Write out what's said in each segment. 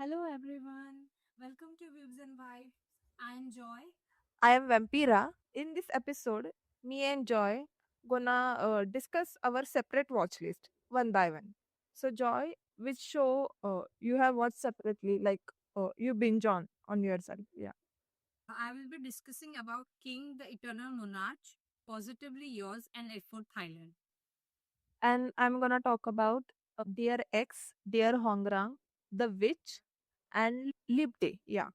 Hello everyone. Welcome to Vibes and Vibes. I am Joy. I am Vampira. In this episode, me and Joy gonna discuss our separate watch list one by one. So, Joy, which show you have watched separately, like you binge on yourself? Yeah, I will be discussing about King the Eternal Monarch, Positively Yours, and Effort Thailand. and I'm gonna talk about Dear X, Dear Hongrang, The Witch, and Libte. Yeah.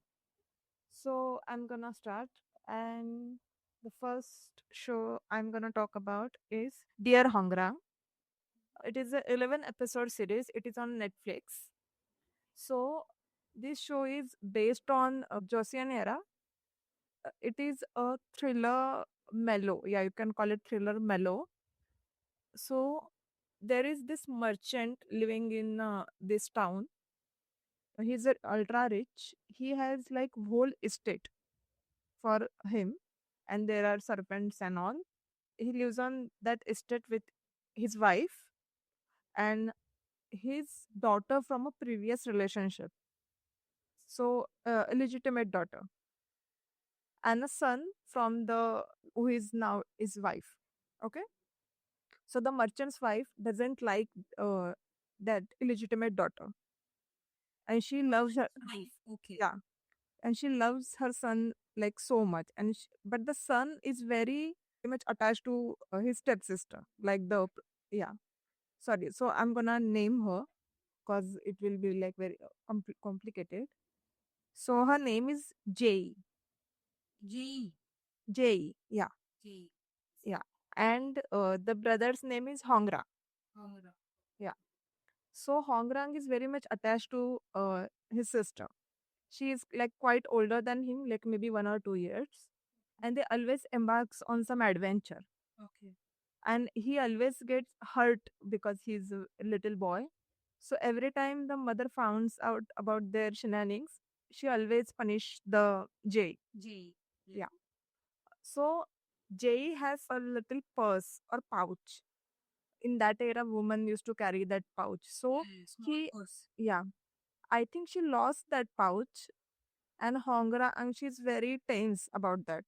So I'm gonna start, and the first show I'm gonna talk about is Dear Hongrang. It is a 11 episode series. It is on Netflix. So this show is based on Josian era. It is a thriller mellow. Yeah, you can call it thriller mellow. So there is this merchant living in this town. He's ultra rich. He has like whole estate for him, and there are serpents and all. He lives on that estate with his wife and his daughter from a previous relationship. So illegitimate daughter, and a son from the who is now his wife. Okay, so the merchant's wife doesn't like uh, that illegitimate daughter, and she loves her. Wife. Okay. Yeah, and she loves her son like so much, and but the son is very much attached to his stepsister, like the yeah. Sorry, so I'm gonna name her because it will be like very complicated. So her name is Jay. J. Jay, yeah, J. yeah. And the brother's name is Hongra. Hongra. Yeah. So Hongrang is very much attached to his sister. She is like quite older than him, like maybe 1 or 2 years. And they always embarks on some adventure. Okay. And he always gets hurt because he's a little boy. So every time the mother finds out about their shenanigans, she always punish the Jay. J. Yeah. Yeah. So Jay has a little purse or pouch. In that era, women used to carry that pouch. So Yeah, small he, purse. yeah, I think she lost that pouch, and Hongrang, she's very tense about that.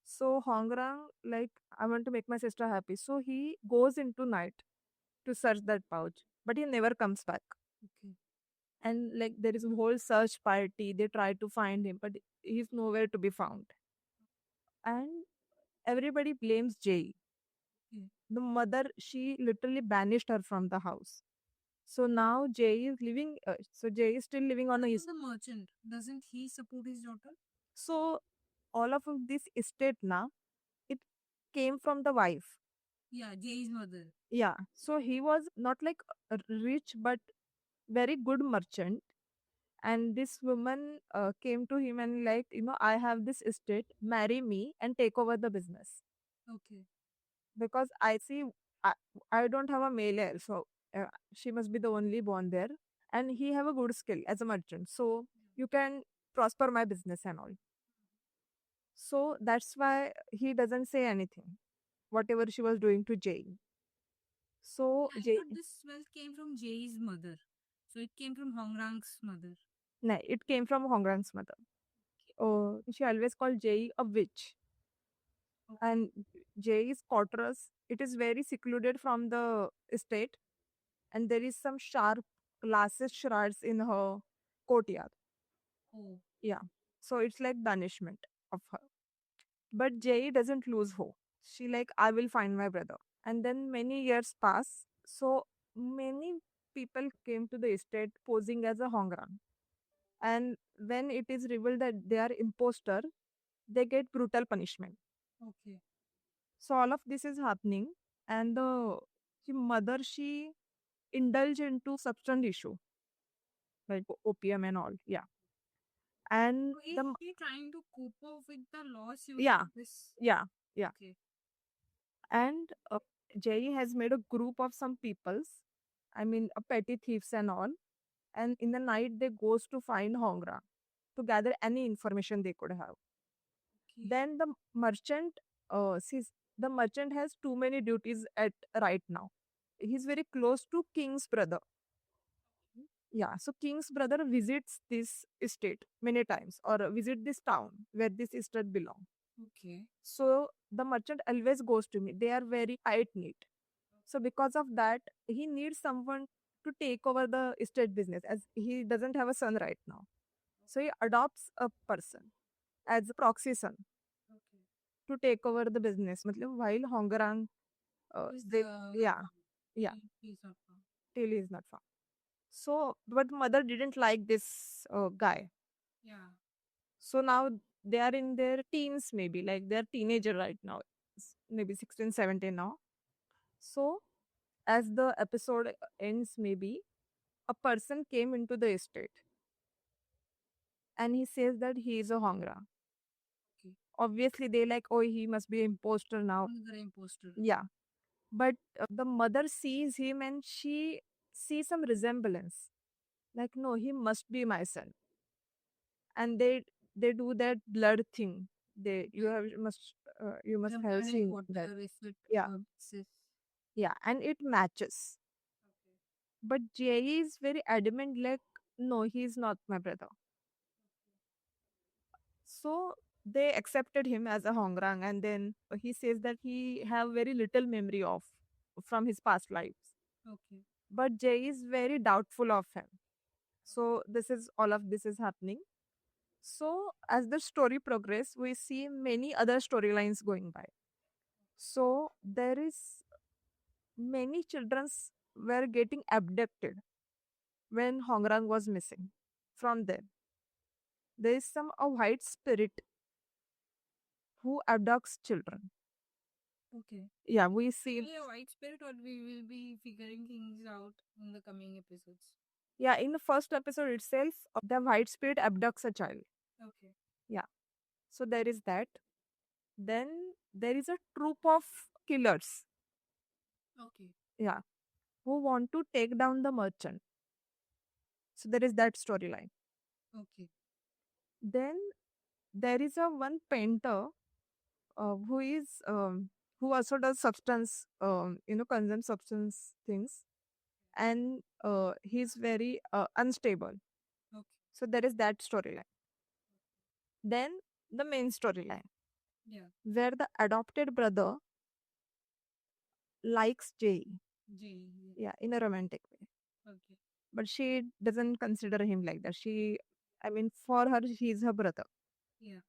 So Hongrang, like, I want to make my sister happy. So he goes into night to search that pouch, but he never comes back. Okay. And like there is a whole search party. They try to find him, but he's nowhere to be found. And everybody blames Jay. Yeah. The mother, she literally banished her from the house. So now Jay is living. So Jay is still living on What a. about the merchant? Doesn't he support his daughter? So all of this estate now, it came from the wife. Yeah, Jay's mother. Yeah. So he was not like rich, but very good merchant. And this woman came to him and like, I have this estate, marry me and take over the business. Okay. Because I see, I, I don't have a male heir, so she must be the only born there. And he have a good skill as a merchant, so you can prosper my business and all. So that's why he doesn't say anything, whatever she was doing to Jay. So I Jay, thought this wealth came from Jay's mother. So it came from Hongrang's mother. no, it came from Hongrang's mother. Oh, she always called Jay a witch. Okay. And Jay's quarters, it is very secluded from the estate, and there is some sharp glasses shards in her courtyard. Oh. Yeah. So it's like banishment of her. But Jay doesn't lose hope. She like, I will find my brother. And then many years pass. So many people came to the estate posing as a Hongran. And when it is revealed that they are imposter, they get brutal punishment. Okay. So all of this is happening, and the mother, she indulge into substance issue like opium and all. Yeah, and So is the she trying to cope up with the loss yeah, using this? yeah, Okay. and Jay has made a group of some peoples. I mean, petty thieves and all. And in the night, they goes to find Hongra to gather any information they could have. Okay. Then the merchant, sees the merchant has too many duties at right now. He's very close to King's brother. Yeah, so king's brother visits this estate many times or visit this town where this estate belong. Okay. So the merchant always goes to me. They are very tight knit. So because of that, he needs someone to take over the estate business as he doesn't have a son right now. So he adopts a person as a proxy son Okay. to take over the business. मतलब while Hongarang, Who's they, the yeah, yeah, he's not found. till he is not found. So, but mother didn't like this guy. Yeah. So now they are in their teens, maybe like they're teenager right now, maybe 16, 17 now. So as the episode ends, maybe a person came into the estate and he says that he is a Hongra. Okay. Obviously, they like, oh, he must be an imposter now. Another imposter. Yeah. But the mother sees him and she sees some resemblance. Like, no, he must be my son. And they do that blood thing. They you must The have blood and seen that. water if it Yeah. mixes. Yeah. And it matches. Okay. But Jay is very adamant, like, no, he's not my brother. So they accepted him as a Hongrang, and then he says that he have very little memory of from his past lives. Okay. But Jay is very doubtful of him. So this is all of this is happening. So as the story progress, we see many other storylines going by. So there is many childrens were getting abducted when Hongrang was missing from them. There is some a white spirit who abducts children. Okay. Yeah, we see. Be a white spirit, or we will be figuring things out in the coming episodes. Yeah, in the first episode itself, the white spirit abducts a child. Okay. Yeah, so there is that. Then there is a troop of killers. Okay. Yeah, who want to take down the merchant. So there is that storyline. Okay. Then there is a one painter who is who also does substance, consume substance things, and he's very unstable. Okay. So there is that storyline. Then the main storyline, Yeah. where the adopted brother likes Jay. J. Yeah, in a romantic way. Okay. But she doesn't consider him like that. I mean, for her, he's her brother. Yeah.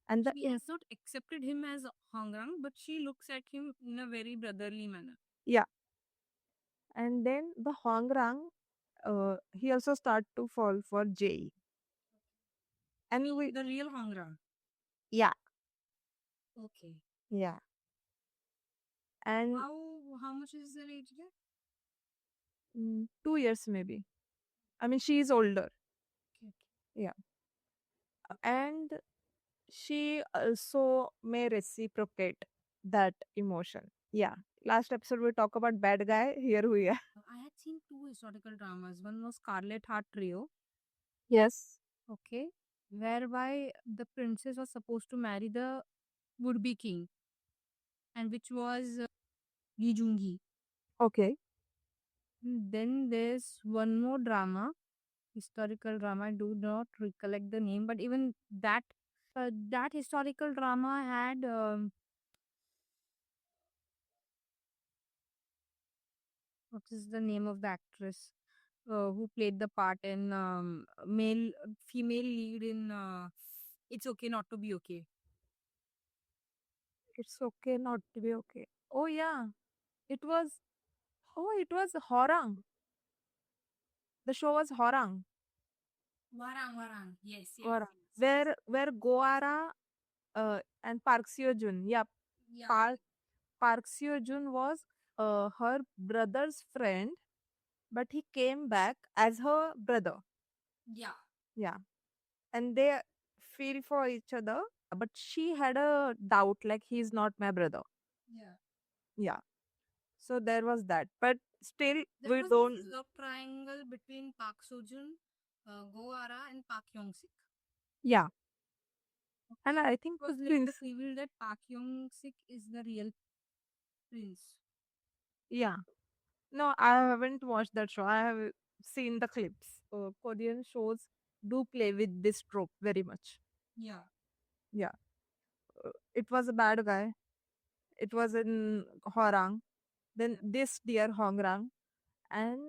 And the She has not accepted him as Hongrang, but she looks at him in a very brotherly manner. yeah, and then the Hongrang, he also start to fall for Jay. And we, The real Hongrang. yeah, Okay. yeah, and How much is their age gap? 2 years maybe. I mean, she is older. Okay. Yeah, and she also may reciprocate that emotion. Yeah. Last episode we talk about bad guy. Here we are. I had seen two historical dramas. One was Scarlet Heart Trio. Yes. Okay. Whereby the princess was supposed to marry the would-be king, and which was Lee Jung-hee. Okay. Then there's one more drama, historical drama. I do not recollect the name, but even that historical drama had what is the name of the actress who played the part in female lead in It's Okay Not to Be Okay. It's okay not to be okay. Oh yeah. It was it was Horang. The show was Horang. Warang. Yes, yes. Horang. Where Goara and Park Seo Joon. Yeah. Yeah. Park Seo Joon was her brother's friend, but he came back as her brother. Yeah. Yeah. And they feel for each other, but she had a doubt like he's not my brother. Yeah. Yeah. So there was that. But still, There we was don't. this love triangle between Park Sojun, Go Ara, and Park Yong Sik. Yeah. And I think It was later revealed that Park Yong Sik is the real prince. yeah. No, I haven't watched that show. I have. seen the clips. Korean shows do play with this trope very much. Yeah. Yeah. It was a bad guy. It was in Horang. Then this dear Hongrang. And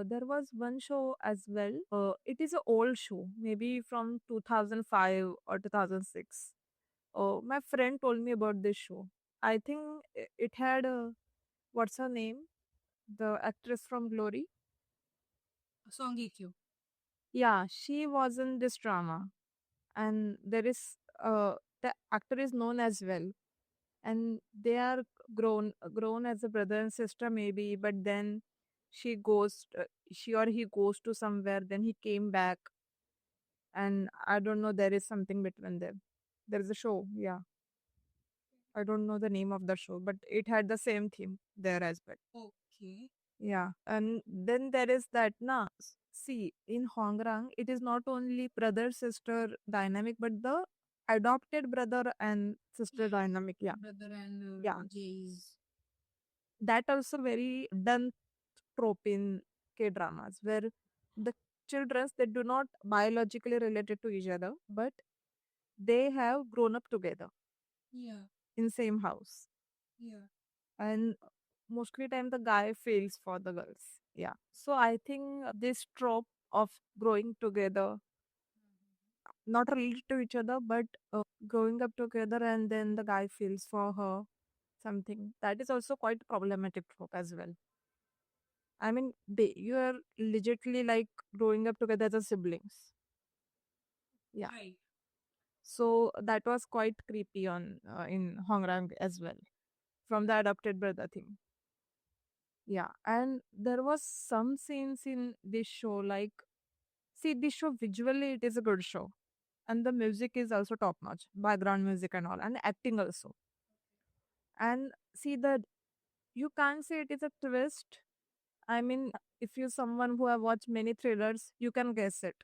there was one show as well. It is an old show, maybe from 2005 or 2006. My friend told me about this show. I think it had what's her name? The actress from Glory. Song EQ. Yeah, she was in this drama, and there is the actor is known as well, and they are grown as a brother and sister maybe, but then she goes, she or he goes to somewhere, then he came back, and I don't know, there is something between them. There is a show, yeah. I don't know the name of the show, but it had the same theme there as well. Okay. Yeah, and then there is that na. See, in Hongrang, it is not only brother sister dynamic, but the adopted brother and sister dynamic. Yeah, Brother and yeah, Jays. that also very done trope in K dramas where the children they do not biologically related to each other, but they have grown up together Yeah. in same house, Yeah. and mostly time the guy feels for the girls. Yeah. So I think this trope of growing together, not related to each other, but growing up together and then the guy feels for her something, that is also quite problematic trope as well. I mean, you are legitimately like growing up together as a siblings. Yeah. Right. So that was quite creepy on in Hongrang as well from the adopted brother thing. Yeah, and there was some scenes in this show like, see, this show visually it is a good show, and the music is also top notch, background music and all, and acting also. And see that you can't say it is a twist. I mean, if you someone who have watched many thrillers, you can guess it,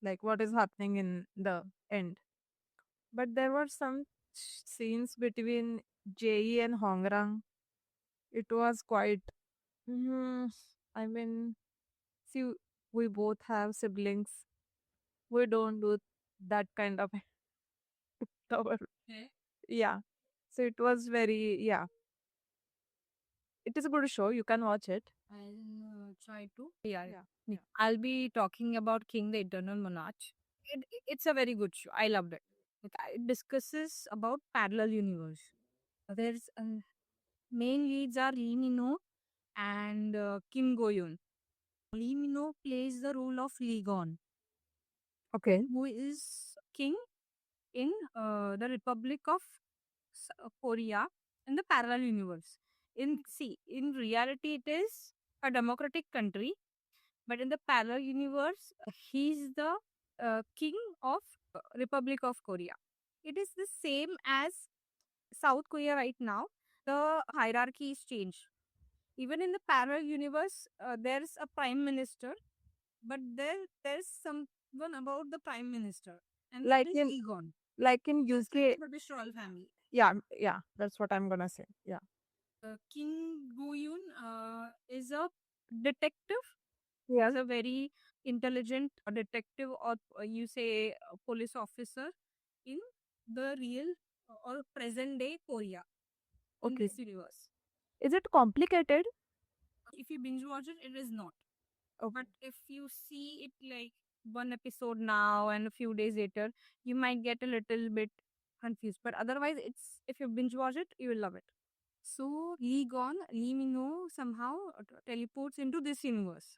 like what is happening in the end. But there were some scenes between Jei and Hongrang. It was quite. mhm, I mean, see, we both have siblings. We don't do that kind of cover. Okay. Yeah. So it was very, yeah. It is a good show. You can watch it. I'll try to. Yeah. Yeah. Yeah. I'll be talking about King the Eternal Monarch. It's a very good show. I loved it. It discusses about parallel universe. There's main leads are Lee Min-ho and Kim Go-yoon. Lee Min-ho plays the role of Lee Gon, Okay. who is king in the Republic of Korea in the parallel universe. In reality, it is a democratic country, but in the parallel universe, he's the king of Republic of Korea. It is the same as South Korea right now. The hierarchy is changed. Even in the parallel universe, there's a prime minister, but there's someone about the prime minister, and Like that is in Egon. like in It's like UK. the British royal family. Yeah, yeah. That's what I'm gonna say. Yeah. King Go-yoon is a detective. Yeah. He's a very intelligent detective, or you say a police officer in the real or present day Korea in Okay. this universe. Is it complicated? If you binge watch it, it is not. Okay. But if you see it like one episode now and a few days later, you might get a little bit confused. But otherwise, it's if you binge watch it, you will love it. So Lee Min-ho somehow teleports into this universe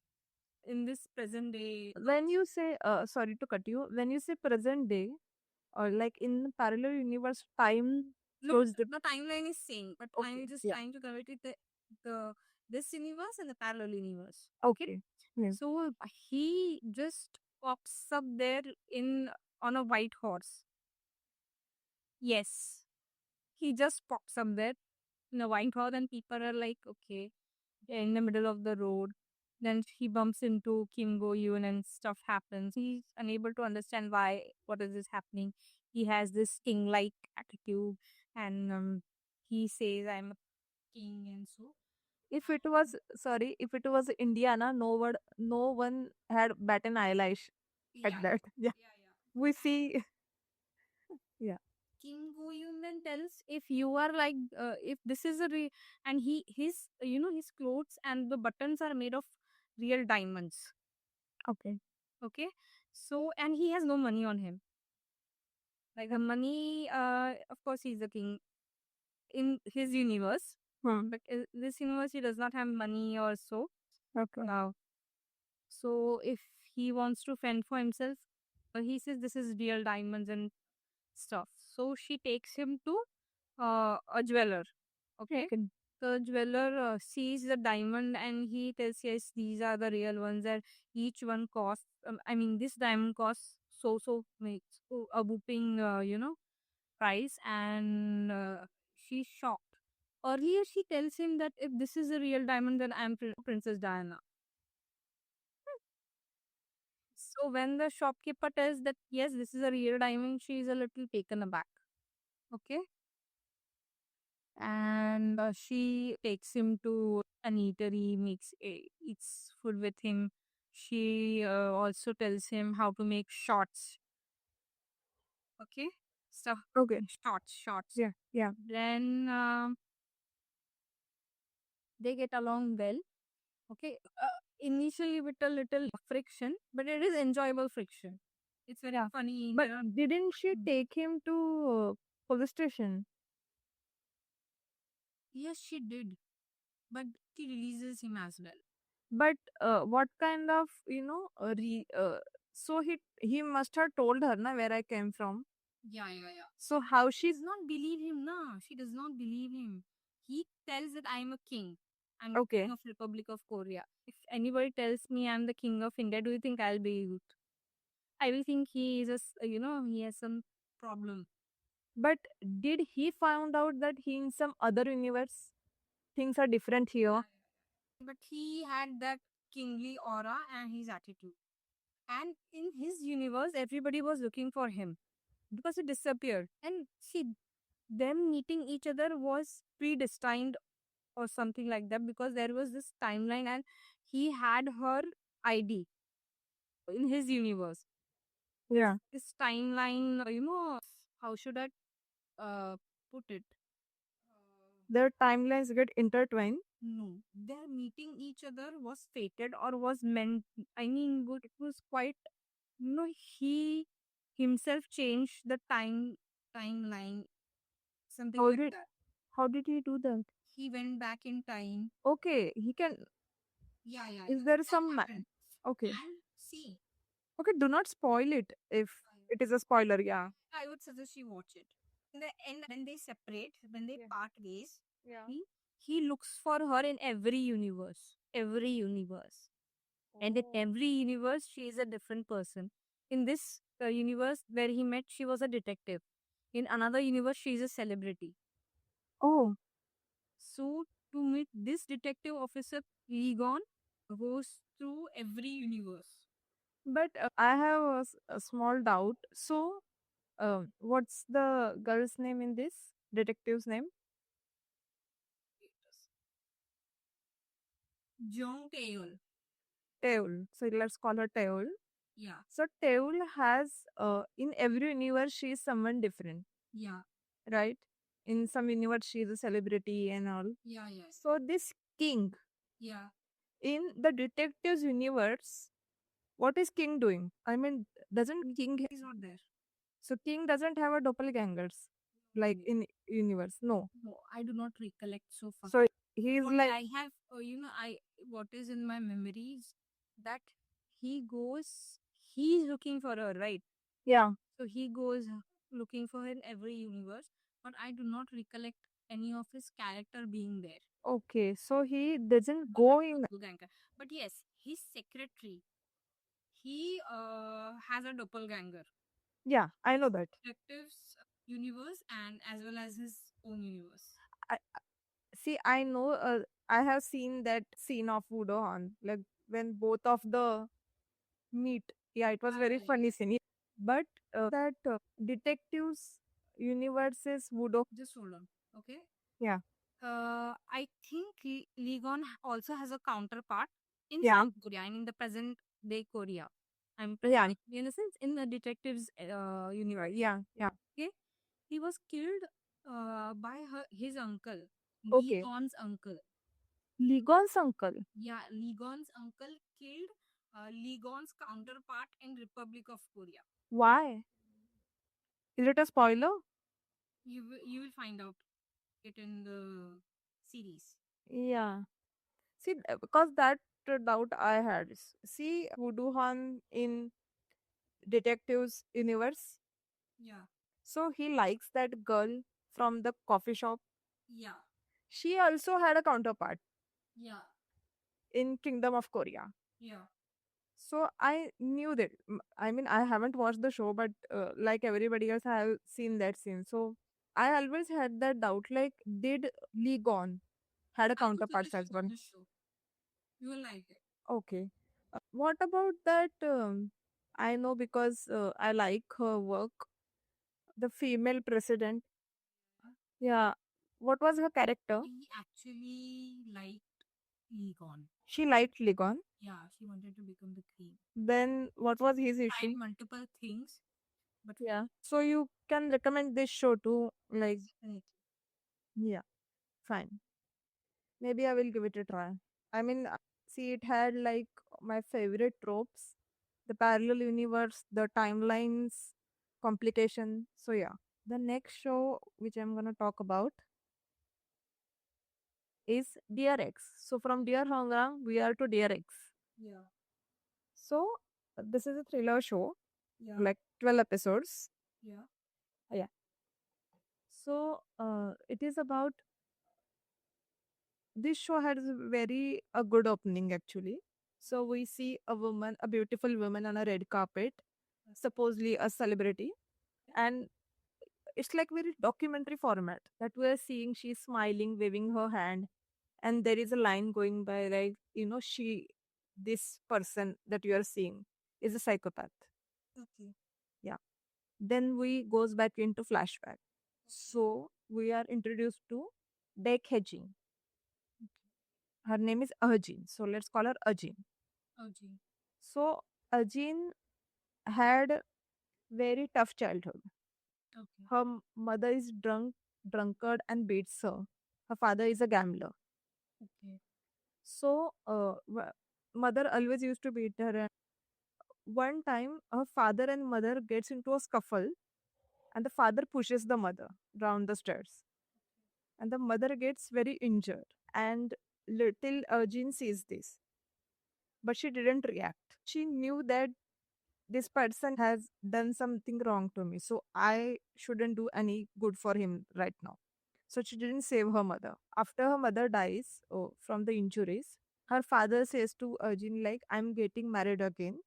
in this present day. When you say, sorry to cut you, when you say present day, or like in parallel universe, time Look, shows the. the timeline is same, but Okay. I'm just Yeah. trying to convert it the this universe and the parallel universe. Okay. Yeah. So he just pops up there in on a white horse. Yes, he just pops up there in a white horse, and people are like, okay, in the middle of the road. Then he bumps into Kim Go Yoon and stuff happens. He's unable to understand what is this happening. He has this king like attitude, and he says, I'm a king, and so. If it was sorry, if it was India, na, no one had bat an eyelash at Yeah, that. Yeah, yeah, yeah. we see. Yeah. King Goyun then tells if you are like if this is a and his his clothes and the buttons are made of real diamonds. Okay. Okay, so and he has no money on him. Like the money, of course, he's the king in his universe, but in this universe he does not have money or so. Okay. So if he wants to fend for himself, he says this is real diamonds and stuff. So she takes him to a jeweler. Okay. Okay. The jeweler sees the diamond and he tells, yes, these are the real ones, and each one costs. I mean, this diamond costs so makes a whooping, price, and she's shocked. Earlier, she tells him that if this is a real diamond, then I'm Princess Diana. So when the shopkeeper tells that yes, this is a real diamond, she is a little taken aback. Okay, and she takes him to an eatery, eats food with him. She also tells him how to make shots. Okay, stuff. Okay. Shots. Yeah. Yeah. Then they get along well. Okay, initially with a little friction, but it is enjoyable friction. It's very funny. But didn't she take him to police station? Yes, she did, but she releases him as well. But what kind of so he must have told her na where I came from. Yeah, yeah, yeah. So how She she does not believe him, na. She does not believe him. He tells that I am a king. I'm the okay king of Republic of Korea. If anybody tells me I'm the king of India, do you think I'll believe it? I will think he is he has some problem. but did he found out that he in some other universe things are different here? But he had that kingly aura and his attitude. And in his universe, everybody was looking for him because he disappeared. And see, them meeting each other was predestined or something like that because there was this timeline and he had her ID in his universe. Yeah, This timeline, how should I uh, put it? their timelines get intertwined. No, their meeting each other was fated or was meant. I mean, it was quite, he himself changed the timeline, something How like did that. how did he do that? He went back in time. Okay, he can. Yeah, yeah, Is yeah. there That some happened. okay? And see, Okay, do not spoil it if it is a spoiler. Yeah. I would suggest you watch it. In the end, when they separate, when they Yeah. part ways, Yeah. he looks for her in every universe. Every universe. And in Oh. every universe, she is a different person. In this universe where he met, she was a detective. In another universe, she is a celebrity. Oh, So, to meet this detective officer, Egon goes through every universe. but I have a small doubt. So, what's the girl's name in this detective's name? Jung Taeyeol. Teul. So let's call her Teul. Yeah, So Teul has in every universe she is someone different, yeah, right? In some universe she is a celebrity and all. yeah, yeah, So this king yeah. in the detectives universe, what is king doing? I mean, doesn't king He's not there. so king doesn't have a doppelgangers like in universe? No. No, I do not recollect so far. So he's What like I have, what is in my memories that he's looking for her, right? yeah. So he goes looking for her in every universe, but I do not recollect any of his character being there. Okay, so he doesn't go in. Doppelganger. But yes, his secretary, he has a doppelganger. Yeah, I know that. Detectives universe and as well as his own universe. I see. I know. I have seen that scene of Wudohan, like when both of the meet. Yeah, it was very funny scene. But that detectives universe is Wudo. Just hold on. Okay. Yeah. I think Legon also has a counterpart in Yeah. South Korea and in the present day Korea. I'm Yeah. in a sense in the detectives universe. Yeah. Yeah. Okay, he was killed by his uncle, Okay. Legon's uncle. Ligon's uncle. Yeah, Legon's uncle killed Legon's counterpart in Republic of Korea. Why? Is it a spoiler? You will find out it in the series. Yeah. See, because that doubt I had. See, Woo Han in Detectives Universe. Yeah, So he likes that girl from the coffee shop. yeah, She also had a counterpart yeah, in Kingdom of Korea. yeah. So I knew that. I mean, I haven't watched the show, but like everybody else, I have seen that scene. So I always had that doubt. Like, did Lee Gon had a I would counterpart suggest as you well? this show. You will like it. Okay. What about that? I know because I like her work. The female president. Yeah. What was her character? She actually liked Legon. She liked Ligon. Yeah, she wanted to become the queen. Then what was his Tried issue? multiple things, but Yeah. So you can recommend this show to like, Correct. yeah, fine. Maybe I will give it a try. I mean, see, it had like my favorite tropes, the parallel universe, the timelines, complication. So yeah. The next show which I'm gonna talk about is Dear X. So from Dear Hongrang, we are to Dear X. Yeah, So this is a thriller show, yeah, like 12 episodes. yeah, Yeah. So it is about this show has very a good opening actually. So we see a woman, a beautiful woman on a red carpet, supposedly a celebrity, and it's like very documentary format that we're seeing. She's smiling, waving her hand, and there is a line going by like, she, this person that you are seeing is a psychopath. okay, Yeah. Then we goes back into flashback. So we are introduced to Baek Hejin. Her name is Ajin. So let's call her Ajin. oh gee, So Ajin had very tough childhood. okay, Her mother is drunkard and beats her. Her father is a gambler. okay, So mother always used to beat her. And one time, her father and mother gets into a scuffle, and the father pushes the mother down the stairs, and the mother gets very injured. And little Ajin sees this, but she didn't react. She knew that this person has done something wrong to me, so I shouldn't do any good for him right now. So she didn't save her mother. After her mother dies from the injuries, her father says to Arjun, like, I'm getting married again,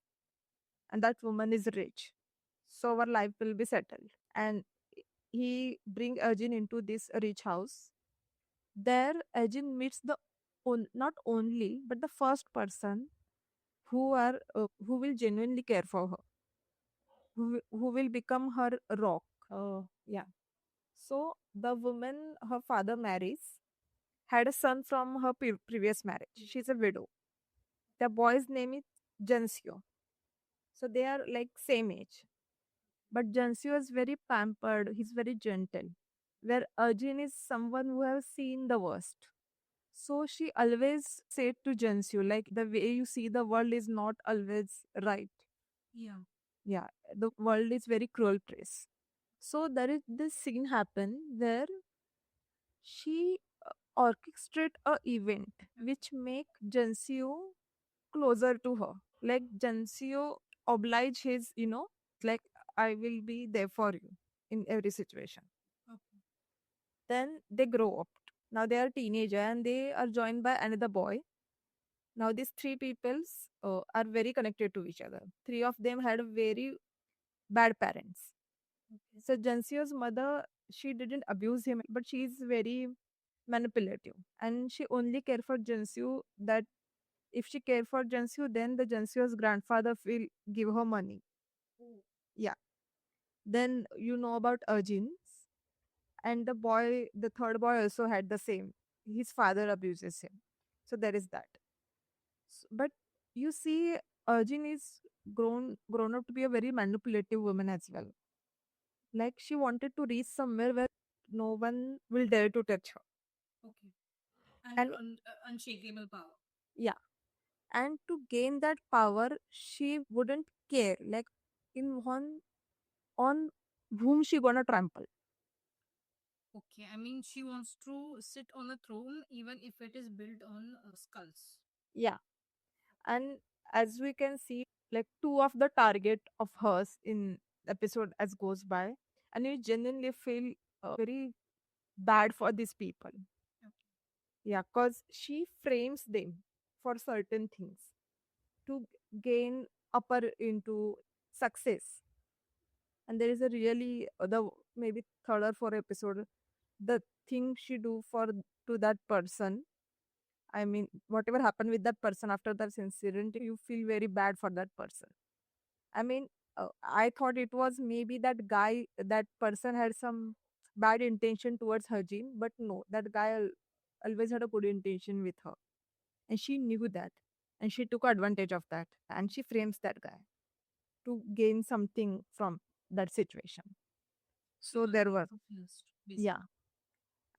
and that woman is rich. So our life will be settled. And he bring Arjun into this rich house. There, Arjun meets the not only, but the first person who will genuinely care for her, who will become her rock. Yeah. So the woman her father marries had a son from her previous marriage. She's a widow. The boy's name is Jansio. So they are like same age. But Jansio is very pampered. He's very gentle. Where Arjun is someone who has seen the worst. So she always said to Jansio, like the way you see the world is not always right. yeah, Yeah, the world is very cruel place. So there is this scene happen where she orchestrate a event which make Jansio closer to her. Like Jansio oblige his, like I will be there for you in every situation. okay, Then they grow up. Now they are teenager and they are joined by another boy. Now these three peoples are very connected to each other. Three of them had very bad parents. okay, So Jansio's mother, she didn't abuse him, but she's very manipulative. And she only care for Jansio that if she care for Jansio, then the Jansio's grandfather will give her money. oh, Yeah. Then you know about Arjun. And the third boy also had the same. His father abuses him. So there is that. But you see, Arjun is grown up to be a very manipulative woman as well. Like she wanted to reach somewhere where no one will dare to touch her. Okay. And Unshakable power. yeah, and to gain that power, she wouldn't care like in one on whom she gonna trample. Okay, I mean, she wants to sit on a throne even if it is built on skulls. Yeah, and as we can see, like two of the target of hers in episode as goes by, and you genuinely feel very bad for these people. Okay. Yeah, because she frames them for certain things to gain upper into success. And there is a really the maybe third or fourth episode, the thing she do for to that person. I mean, whatever happened with that person after that incident, you feel very bad for that person. I mean, I thought it was maybe that guy, that person had some bad intention towards her Jean, but no, that guy always had a good intention with her. And she knew that. And she took advantage of that. And she frames that guy to gain something from that situation. So there were, Confused, yeah. basically.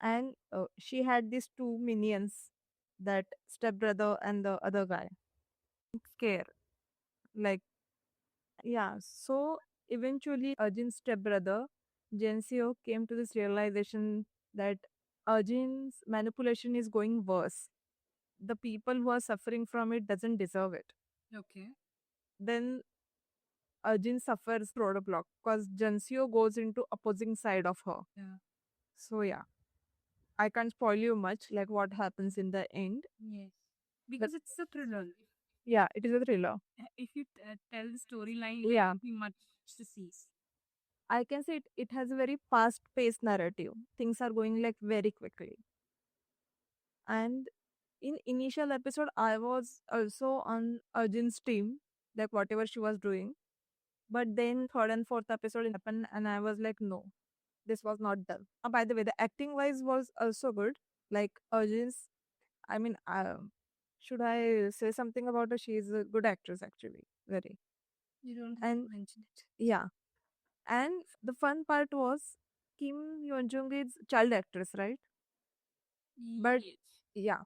And she had these two minions, that stepbrother and the other guy. Scare. Like, yeah. So eventually, Arjun's stepbrother, Jensio, came to this realization that Arjun's manipulation is going worse. The people who are suffering from it doesn't deserve it. Okay. Then Arjun suffers roadblock because Jensio goes into opposing side of her. Yeah. So yeah, I can't spoil you much like what happens in the end. Yes. Because it's a thriller. Yeah, it is a thriller. If you tell the storyline, Yeah, be much to see. I can say it has a very fast paced narrative. Things are going like very quickly. And in initial episode, I was also on Arjun's team, like whatever she was doing. But then third and fourth episode happened, and I was like, no, this was not done. By the way, the acting wise was also good. Like Arjun's, I mean, should I say something about her? She is a good actress, actually, very. You don't have And to mention it. yeah, and the fun part was Kim Yeon Jung is child actress, right? But Yes. yeah,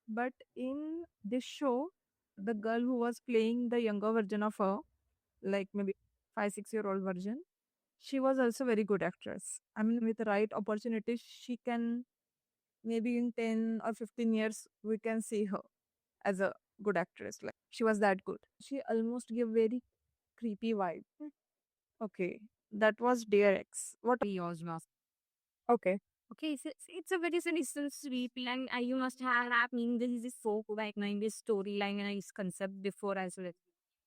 but in this show, the girl who was playing the younger version of her, like maybe 5 6 year old version, she was also very good actress. I mean, with the right opportunities, she can maybe in 10 or 15 years we can see her as a good actress. Like she was that good. She almost gave very creepy vibe. Okay, that was Dear X. What? Yours, Mas. Okay. Okay, so it's a very so sweet and you must have mean this is so like knowing this storyline and this concept before as well.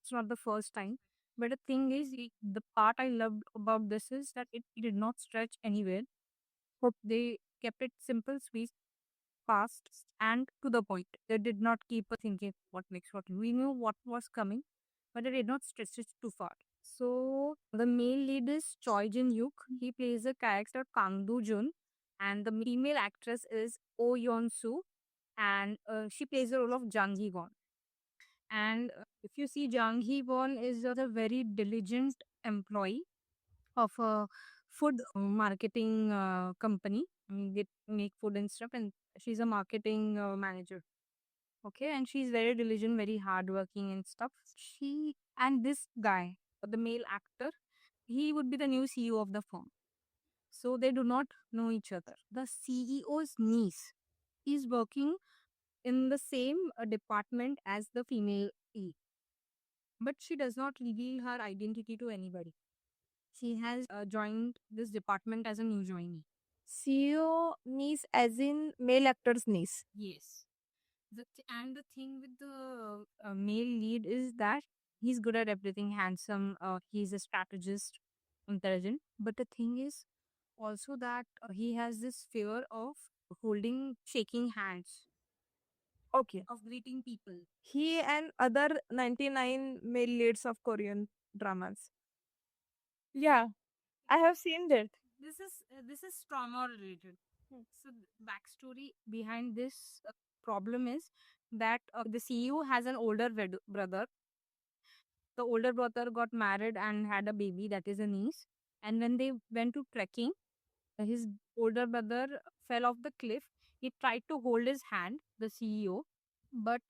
It's not the first time. But the thing is, the part I loved about this is that it did not stretch anywhere. But they kept it simple, sweet, fast, and to the point. They did not keep thinking what next, what. We knew what was coming, but they did not stretch it too far. So the male lead is Choi Jin Yuk. He plays the character Kang Do Jun, and the female actress is Oh Yeon Soo, and she plays the role of Jang Hee Won. And if you see, Jang Hee Won is a very diligent employee of a food marketing company. They make food and stuff, and she's a marketing manager. Okay, and she's very diligent, very hardworking and stuff. She and this guy, the male actor, he would be the new CEO of the firm. So they do not know each other. The CEO's niece is working in the same department as the female E, but she does not reveal her identity to anybody. She has joined this department as a new joinee. CEO niece as in male actor's niece. Yes. And the thing with the male lead is that he's good at everything, handsome, he's a strategist, intelligent. But the thing is also that he has this fear of shaking hands, Okay. of greeting people. He and other 99 male leads of Korean dramas. Yeah, I have seen that. This is this is trauma related. Hmm. So the backstory behind this problem is that the CEO has an older brother. The older brother got married and had a baby, that is a niece. And when they went to trekking, his older brother fell off the cliff. He tried to hold his hand, the CEO, but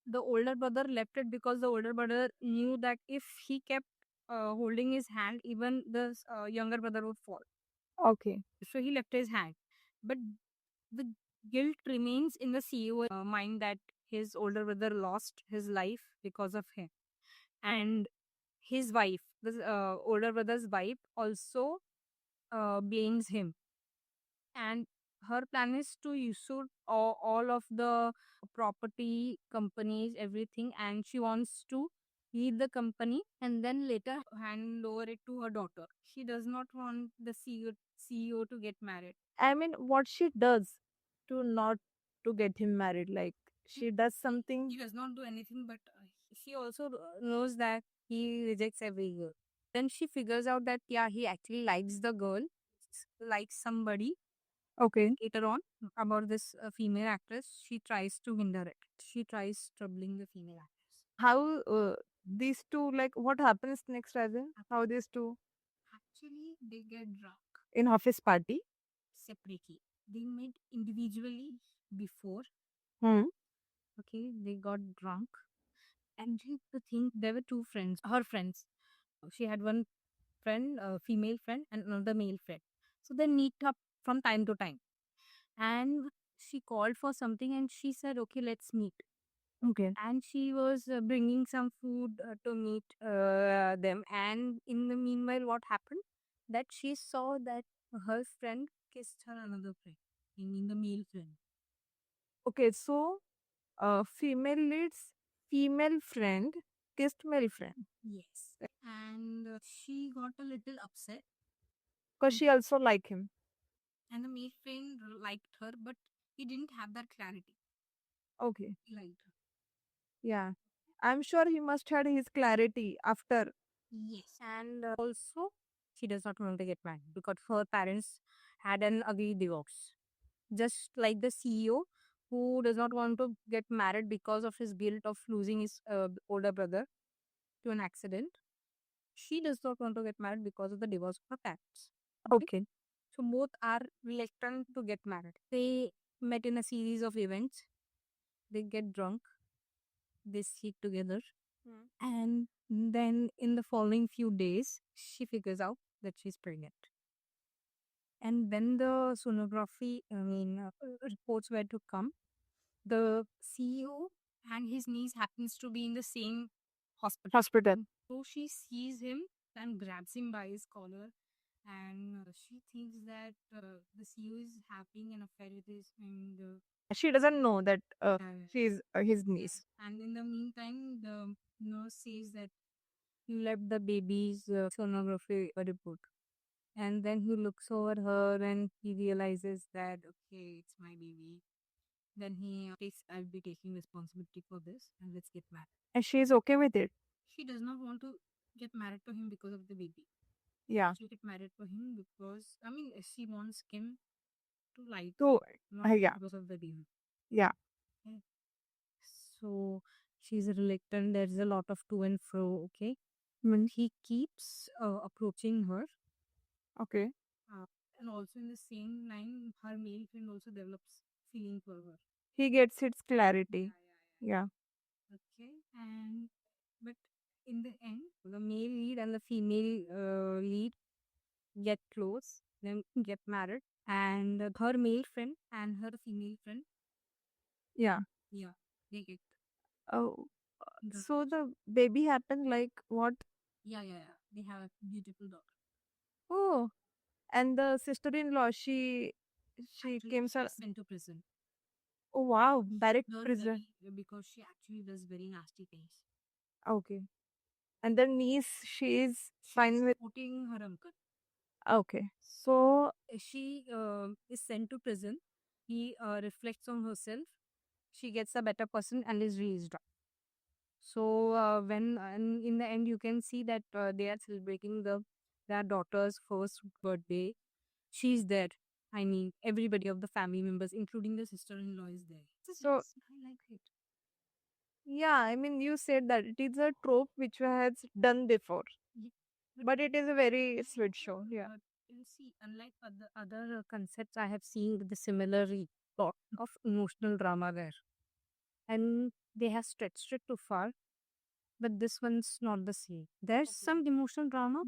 the older brother left it because the older brother knew that if he kept holding his hand, even the younger brother would fall. Okay. So he left his hand. But the guilt remains in the CEO mind that his older brother lost his life because of him. And his wife, the older brother's wife, also blames him. And her plan is to usurp all of the property, companies, everything, and she wants to lead the company and then later hand over it to her daughter. She does not want the CEO to get married. I mean, what she does to not to get him married? Like she does something. He does not do anything, but she also knows that he rejects every girl. Then she figures out that yeah, he actually likes the girl, likes somebody. Okay. Later on, about this female actress, she tries to hinder it. She tries troubling the female actress. How these two, like what happens next, Rajan? How these two Actually, they get drunk in office party? separately. They met individually before. Hmm. Okay, they got drunk. And the thing, there were two friends, her friends. She had one friend, a female friend, and another male friend. So they meet up from time to time. And she called for something and she said, okay, let's meet. Okay. And she was bringing some food to meet them. And in the meanwhile, what happened? That she saw that her friend kissed her another friend, in the male friend. Okay. So, female leads female friend kissed male friend Yes. And she got a little upset. because she also like him. And the male friend liked her, but he didn't have that clarity. Okay. He liked her. Yeah. I'm sure he must had his clarity after. Yes. And also, she does not want to get married because her parents had an ugly divorce. Just like the CEO who does not want to get married because of his guilt of losing his older brother to an accident. She does not want to get married because of the divorce of her parents. Okay. So both are reluctant to get married. They met in a series of events. They get drunk. They sleep together. Hmm. And then in the following few days, she figures out that she's pregnant. And when the reports were to come, the CEO and his niece happens to be in the same hospital. Hospital. So she sees him and grabs him by his collar, and she thinks that the CEO is having an affair with his and She doesn't know that she's his yeah. niece. And in the meantime, the nurse says that you left the baby's sonography report. And then he looks over her and he realizes that, okay, it's my baby. Then he takes, I'll be taking responsibility for this and let's get married. And she's okay with it. She does not want to get married to him because of the baby. Yeah. She get married to him because, I mean, she wants him to like, So, not yeah. because of the baby. Yeah. Okay. So she's reluctant. There's a lot of to and fro. Okay. Mm. He keeps approaching her. Okay. Uh, and also in the same line, her male friend also develops feeling for her. He gets its clarity. Yeah. Okay. And but in the end, the male lead and the female lead get close, then get married, and her male friend and her female friend, Yeah. yeah, they get Oh, the so the baby happened like what? yeah. They have a beautiful daughter. Oh, and the sister-in-law, she Actually, came. she's sent to prison. Oh wow, direct Does prison. because she actually does very nasty things. Okay. And the niece, she is fine with. Supporting her uncle. Okay. So, She is sent to prison. He reflects on herself. She gets a better person and is released. So when and in the end, you can see that they are celebrating their daughter's first birthday, she's there. I mean, everybody of the family members, including the sister-in-law, is there. So I like it. yeah, I mean, you said that it is a trope which has done before, Ye- but it is a very sweet show. Yeah. You see, unlike other concepts, I have seen the similar lot of emotional drama there, and they have stretched it too far. But this one's not the same. There's some emotional drama,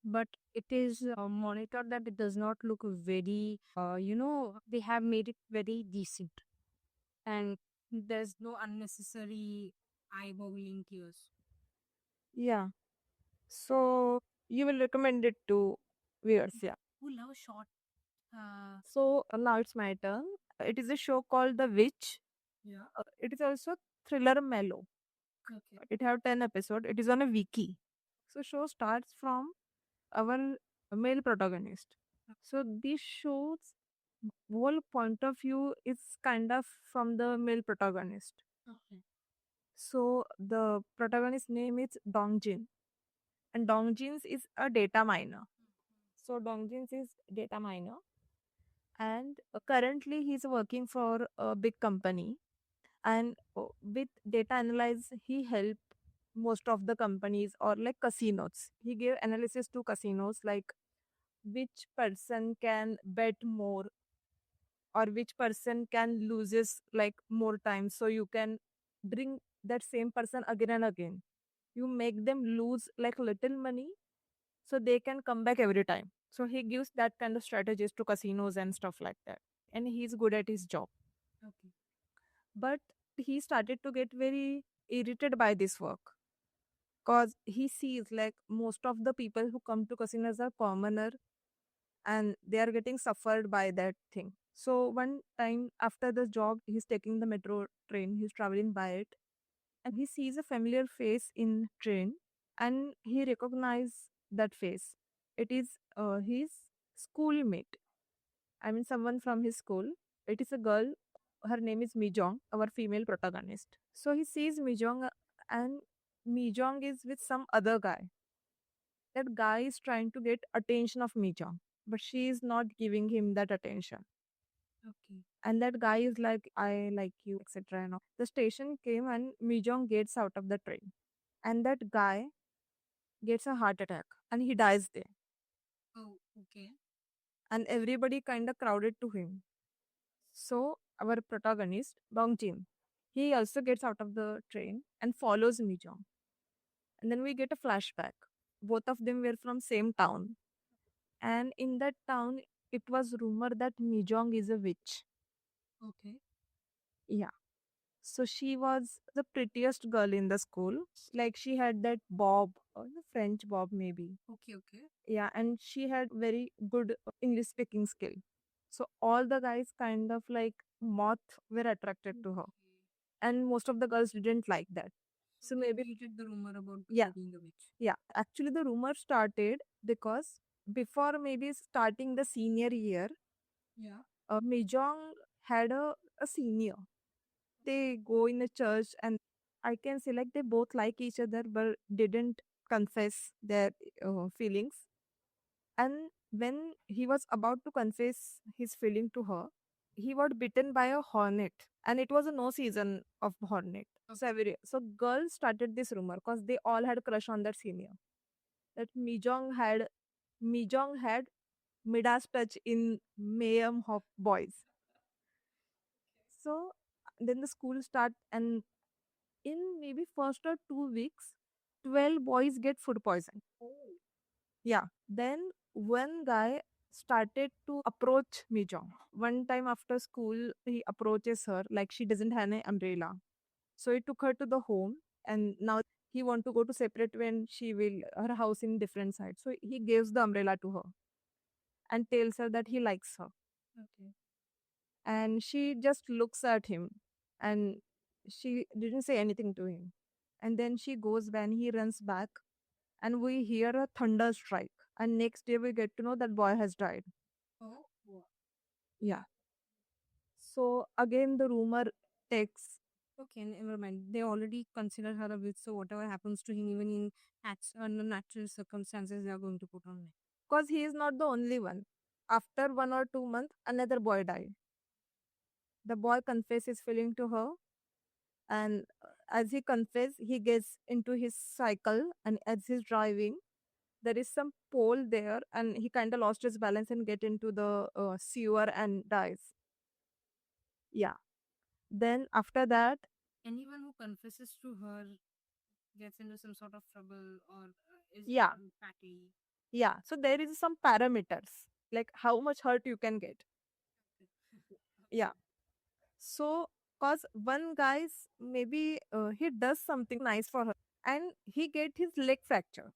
but it is monitored that it does not look very. They have made it very decent, and there's no unnecessary eye-boggling tears. Yeah. So you will recommend it to viewers, yeah. Who love short? So now it's my turn. It is a show called The Witch. Yeah. It is also thriller mellow. Okay. It have 10 episodes. It is on a wiki. So show starts from our male protagonist. So this show's whole point of view is kind of from the male protagonist. Okay. So the protagonist name is Dongjin, and Dongjin is a data miner. So Dongjin is data miner, and currently he's working for a big company. And with data analyze, he help most of the companies or like casinos. He gave analysis to casinos like which person can bet more or which person can loses like more time, so you can bring that same person again and again. You make them lose like little money so they can come back every time. So he gives that kind of strategies to casinos and stuff like that, and he's good at his job. Okay. But he started to get very irritated by this work because he sees like most of the people who come to casinos are commoner and they are getting suffered by that thing. So one time after the job, he's taking the metro train, he's traveling by it, and he sees a familiar face in train, and he recognizes that face. It is his schoolmate. I mean, someone from his school. It is a girl. Her name is Mijong, our female protagonist. So he sees Mijong, and Mijong is with some other guy. That guy is trying to get attention of Mijong, but she is not giving him that attention. Okay. And that guy is like, I like you, etc. And all. The station came, and Mijong gets out of the train. And that guy gets a heart attack and he dies there. Oh, okay. And everybody kind of crowded to him. So our protagonist, Bong Jin, he also gets out of the train and follows Mijong. And then we get a flashback. Both of them were from same town. And in that town, it was rumored that Mijong is a witch. Okay. Yeah. So she was the prettiest girl in the school. Like she had that bob, or the French bob maybe. Okay. Okay. Yeah, and she had very good English speaking skill. So all the guys kind of like moth were attracted to her. And most of the girls didn't like that. So They maybe created the rumor about yeah, being a witch. yeah. Actually the rumor started because before maybe starting the senior year, Yeah. Mijong had a senior. They go in a church and I can say like they both like each other but didn't confess their feelings. And when he was about to confess his feeling to her, he got bitten by a hornet, and it was a no season of hornet. So girls started this rumor because they all had crush on that senior. That Mijong had Midas touch in mayhem of boys. So then the school start, and in maybe first or 2 weeks, 12 boys get food poison. Yeah. Then one guy started to approach Mijong. One time after school, he approaches her like she doesn't have an umbrella. So he took her to the home, and now he want to go to separate when she will her house in different sides. So he gives the umbrella to her and tells her that he likes her. Okay. And she just looks at him and she didn't say anything to him. And then she goes when he runs back and we hear a thunder strike. And next day we get to know that boy has died. Oh. Wow. Yeah. So again the rumor takes Okay, never mind. They already consider her a witch, so whatever happens to him, even in unnatural circumstances, they are going to put on it. because he is not the only one. After 1 or 2 months, another boy died. The boy confessed his feeling to her, and as he confessed, he gets into his cycle, and as he's driving, there is some pole there, and he kind of lost his balance and get into the sewer and dies. Yeah. Then after that, Anyone who confesses to her gets into some sort of trouble or is yeah, fatty. yeah. So there is some parameters like how much hurt you can get. Yeah. So, cause one guy's maybe he does something nice for her, and he get his leg fractured.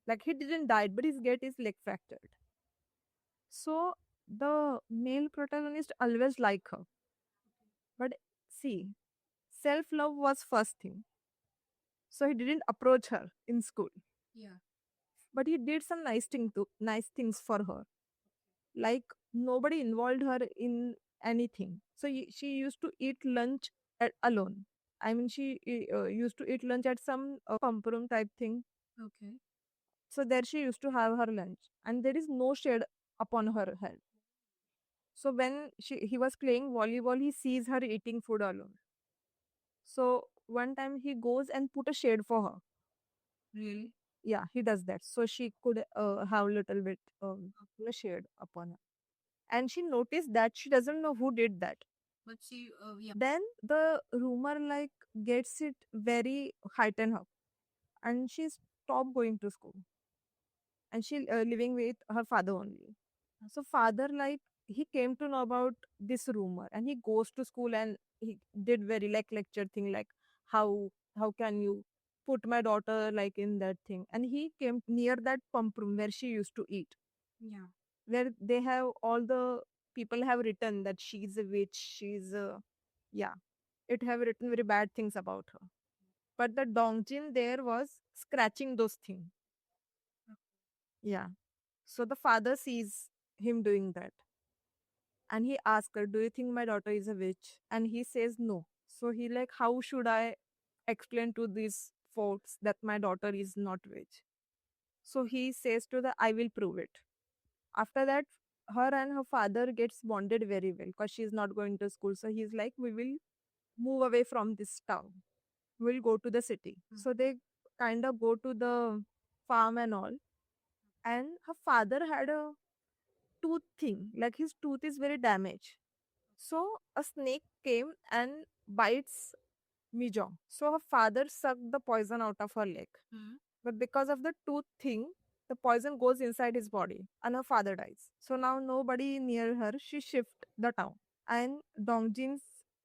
Like he didn't die, but he get his leg fractured. So the male protagonist always like her, but see, self love was first thing. So he didn't approach her in school, Yeah. but he did some nice things for her. Like nobody involved her in anything. So she used to eat lunch alone. I mean, she used to eat lunch at some pump room type thing. Okay. So there she used to have her lunch, and there is no shade upon her head. So when he was playing volleyball, he sees her eating food alone. So one time he goes and put a shade for her. Really? Yeah, he does that. So she could have a little bit shade upon her. And she noticed that she doesn't know who did that. But she, yeah. Then the rumor like gets it very heightened up, and she stopped going to school, and she living with her father only. So father like he came to know about this rumor, and he goes to school and he did very like lecture thing like how can you put my daughter like in that thing, and he came near that pump room where she used to eat, Yeah. where they have all the people have written that she's a witch, she's a, yeah, it have written very bad things about her. But the Dongjin there was scratching those things. Yeah. So the father sees him doing that, and he asks her, "Do you think my daughter is a witch?" And he says no. So he like, "How should I explain to these folks that my daughter is not witch?" So he says to the, "I will prove it." After that, her and her father gets bonded very well because she's not going to school. So he's like, "We will move away from this town. We'll go to the city." So they kind of go to the farm and all. And her father had a tooth thing, like his tooth is very damaged. So a snake came and bites Mijong. So her father sucked the poison out of her leg. But because of the tooth thing, the poison goes inside his body and her father dies. So now nobody near her. She shift the town. And Dongjin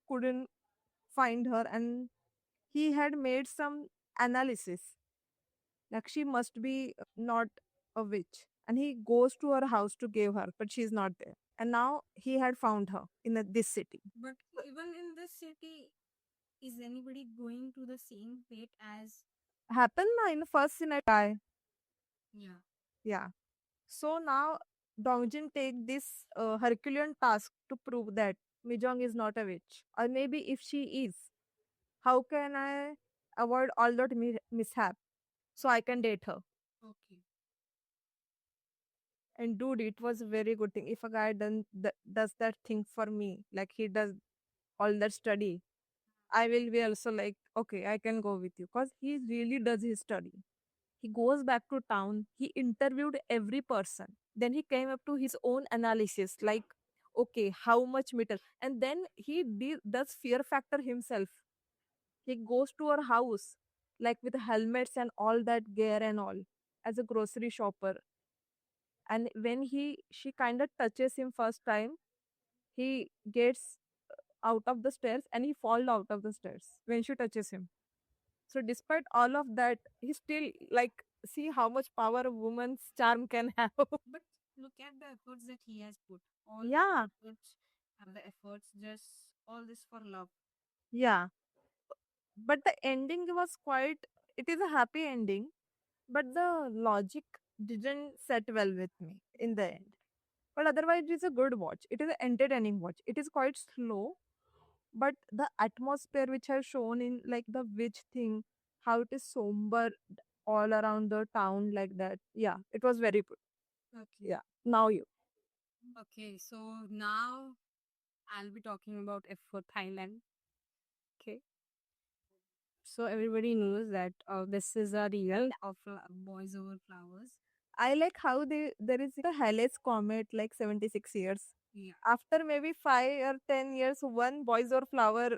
couldn't find her, and he had made some analysis like she must be not a witch, and he goes to her house to give her, but she's not there, and now he had found her in this city. But even in this city, is anybody going to the same fate as? Happened na in the first scene I die. Yeah. Yeah. So now Dongjin take this Herculean task to prove that Mijong is not a witch, or maybe if she is, how can I avoid all that mishap so I can date her? Okay. And dude, it was a very good thing. If a guy does that thing for me, like he does all that study, I will be also like, okay, I can go with you because he really does his study. He goes back to town, he interviewed every person. Then he came up to his own analysis, like, okay, how much meter? And then he does fear factor himself. He goes to her house, like with helmets and all that gear and all, as a grocery shopper. And when she kind of touches him first time, he gets out of the stairs and he falls out of the stairs when she touches him. So despite all of that, he still like see how much power a woman's charm can have. But look at the efforts that he has put. All Yeah, the efforts, just all this for love. yeah. But the ending was quite, it is a happy ending, but the logic didn't set well with me in the end. But otherwise, it is a good watch. It is an entertaining watch. It is quite slow, but the atmosphere which I've shown in like the witch thing, how it is somber all around the town like that. Yeah, it was very good. Okay. Yeah. Now you. Okay, so now I'll be talking about F for Thailand. Okay. So everybody knows that this is a real of boys over flowers. I like how there is the Halley's Comet like 76 years. Yeah. After maybe 5 or 10 years, one Boys or Flower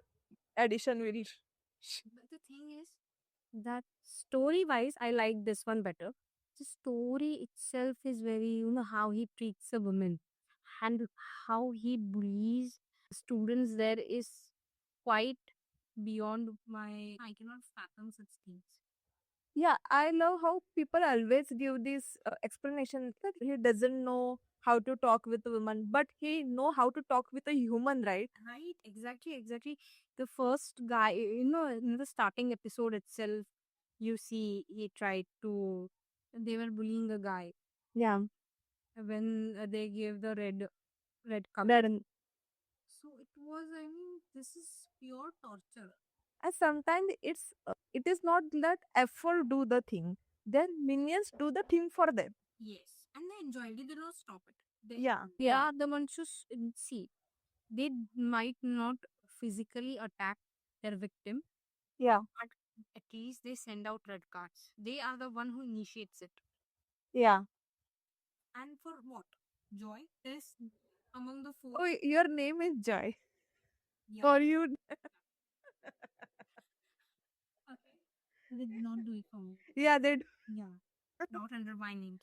edition will. But the thing is that story wise, I like this one better. The story itself is very, how he treats a woman and how he bullies students there is quite beyond my. I cannot fathom such things. Yeah, I love how people always give this explanation that he doesn't know how to talk with a woman, but he know how to talk with a human, right? Right, exactly. The first guy, in the starting episode itself, you see he tried to. They were bullying a guy Yeah, when they gave the red cup. that So it was. I mean, this is pure torture. and sometimes it is not that effort do the thing. Then minions do the thing for them. Yes, and they enjoyed it. They don't stop it. Yeah, They are the ones who see. They might not physically attack their victim, yeah, but at least they send out red cards. They are the one who initiates it. yeah. And for what? Joy is among the four. Oh, your name is Joy. Yeah. For you, Okay. They did not do it for me. yeah, they. Yeah. Not under my name.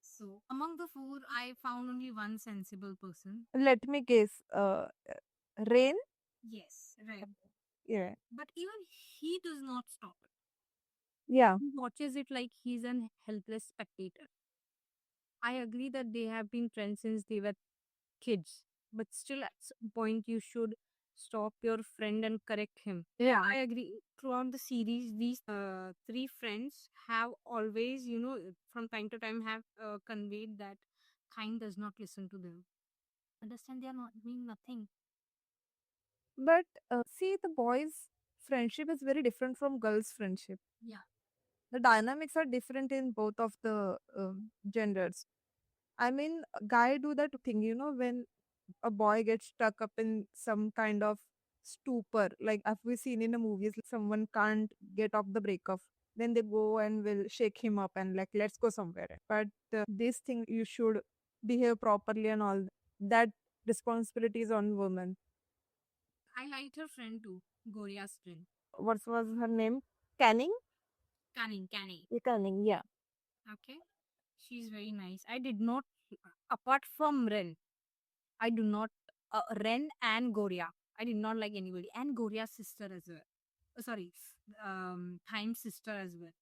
So among the four, I found only one sensible person. Let me guess. Rain. Yes, right. Yeah, But even he does not stop it. yeah. He watches it like he's an helpless spectator. I agree that they have been friends since they were kids, but still at some point you should stop your friend and correct him. Yeah, I agree. Throughout the series, these three friends have always, from time to time, have conveyed that Kind does not listen to them. Understand, they are not doing nothing. But see, the boys' friendship is very different from girls' friendship. Yeah. The dynamics are different in both of the genders. I mean, a guy do that thing, when a boy gets stuck up in some kind of stupor, like as we've seen in the movies, like someone can't get off the breakup, then they go and will shake him up and like, let's go somewhere. But this thing, you should behave properly and all that responsibility is on women. I liked her friend too, Goria's friend. What was her name? Canning? Canning. Canning, yeah. Okay. She's very nice. I did not, apart from Ren, I do not, Ren and Goria. I did not like anybody. And Goria's sister as well. Sorry, Time's sister as well.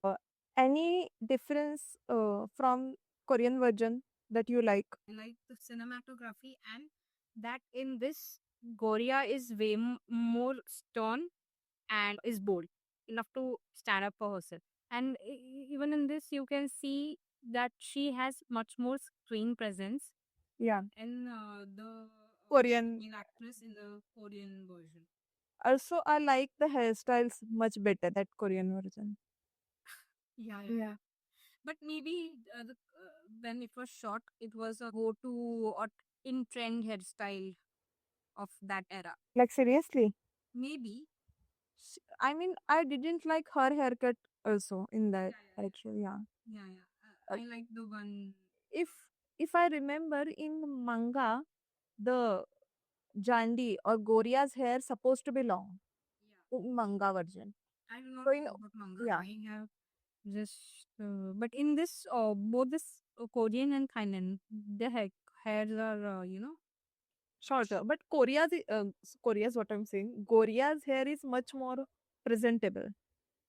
Uh, any difference from Korean version that you like? I like the cinematography and that in this, Goria is way more stern and is bold enough to stand up for herself. And even in this, you can see that she has much more screen presence Yeah. in the Korean. main actress in the Korean version. Also, I like the hairstyles much better that Korean version. Yeah. But maybe when it was shot, it was a go-to or in trend hairstyle of that era. Like seriously, Maybe. I mean, I didn't like her haircut also in that Yeah. actually. Yeah. Yeah. Uh, I like the one. if if I remember in manga, the Jandi or Goria's hair supposed to be long Yeah. in manga version. I do not So in know about manga. yeah, I have just, but in this, both this Korean and Thailand, the hairs are, shorter. But Korea's what I'm saying. Goria's hair is much more presentable.